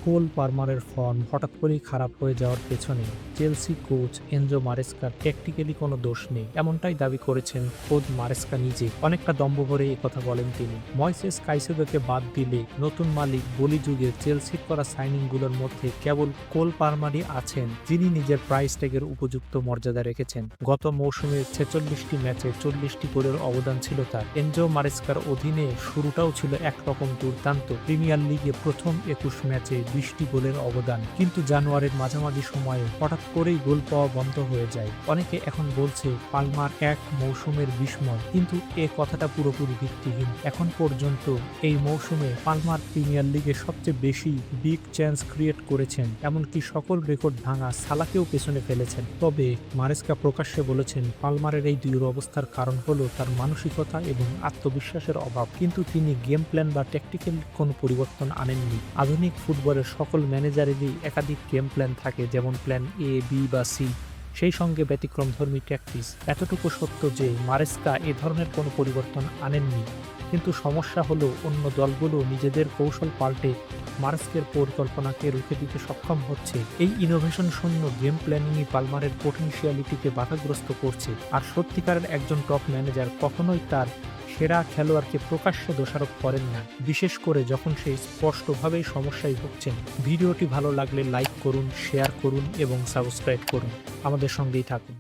কোল পালমারের form হঠাৎ করেই খারাপ হয়ে যাওয়ার পেছনে চেলসি কোচ এনজো মারেস্কার ট্যাকটিক্যালি কোনো দোষ নেই, এমনটাই দাবি করেছেন খোদ মারেস্কা নিজে। অনেকটা দম্ভ ভরে কথা বলেন তিনি। ময়সেস কাইসেদোকে বাদ দিলে নতুন মালিক বলি যুগে চেলসির করা সাইনিংগুলোর মধ্যে কেবল কোল পালমারই আছেন যিনি নিজের প্রাইস ট্যাগের উপযুক্ত মর্যাদা রেখেছেন। গত মৌসুমে 46টি ম্যাচে 40টি গোলের অবদান ছিল তার। এনজো মারেস্কার অধীনে শুরুটাও ছিল একরকম দুর্দান্ত। প্রিমিয়ার লিগে প্রথম 21 ম্যাচে 20টি গোলের অবদান, কিন্তু জানুয়ারির মাঝামাঝি সময়ে হঠাৎ করেই গোল পাওয়া বন্ধ হয়ে যায়। অনেকে এখন বলছে পালমার এক মৌসুমের বিস্ময়, কিন্তু এ কথাটা পুরোপুরি ভিত্তিহীন। এখন পর্যন্ত এই মৌসুমে পালমার প্রিমিয়ার লিগে সবচেয়ে বেশি বিগ চান্স ক্রিয়েট করেছেন, এমনকি সকল রেকর্ড ভাঙা সালাকেও পেছনে ফেলেছেন। তবে মারেস্কা প্রকাশ্যে বলেছেন পালমারের এই দুরবস্থার কারণ হলো তার মানসিকতা এবং আত্মবিশ্বাসের অভাব, কিন্তু তিনি গেম প্ল্যান বা ট্যাকটিক্যাল কোনো পরিবর্তন আনেননি। আধুনিক ফুটবলের সকল ম্যানেজারেরই একাধিক গেম প্ল্যান থাকে, যেমন প্ল্যান এ, বি বা সি, সেই সঙ্গে ব্যতিক্রমধর্মী ট্যাকটিক্স। এতটুকু সত্য যে মারেস্কা এ ধরনের কোনো পরিবর্তন আনেননি, কিন্তু সমস্যা হলো অন্য দলগুলো নিজেদের কৌশল পাল্টে মারেস্কের পরিকল্পনাকে রুখে দিতে সক্ষম হচ্ছে। এই ইনোভেশন শূন্য গেম প্ল্যানিংই পালমারের পোটেনশিয়ালিটিকে বাধাগ্রস্ত করছে। আর সত্যিকারের একজন টপ ম্যানেজার কখনোই তার সেরা খেলোয়াড়কে প্রকাশ্যে দোষারোপ করেন না, বিশেষ করে যখন সে স্পষ্টভাবেই সমস্যায় ভুগছেন। ভিডিওটি ভালো লাগলে লাইক করুন, শেয়ার করুন এবং সাবস্ক্রাইব করুন। আমাদের সঙ্গেই থাকুন।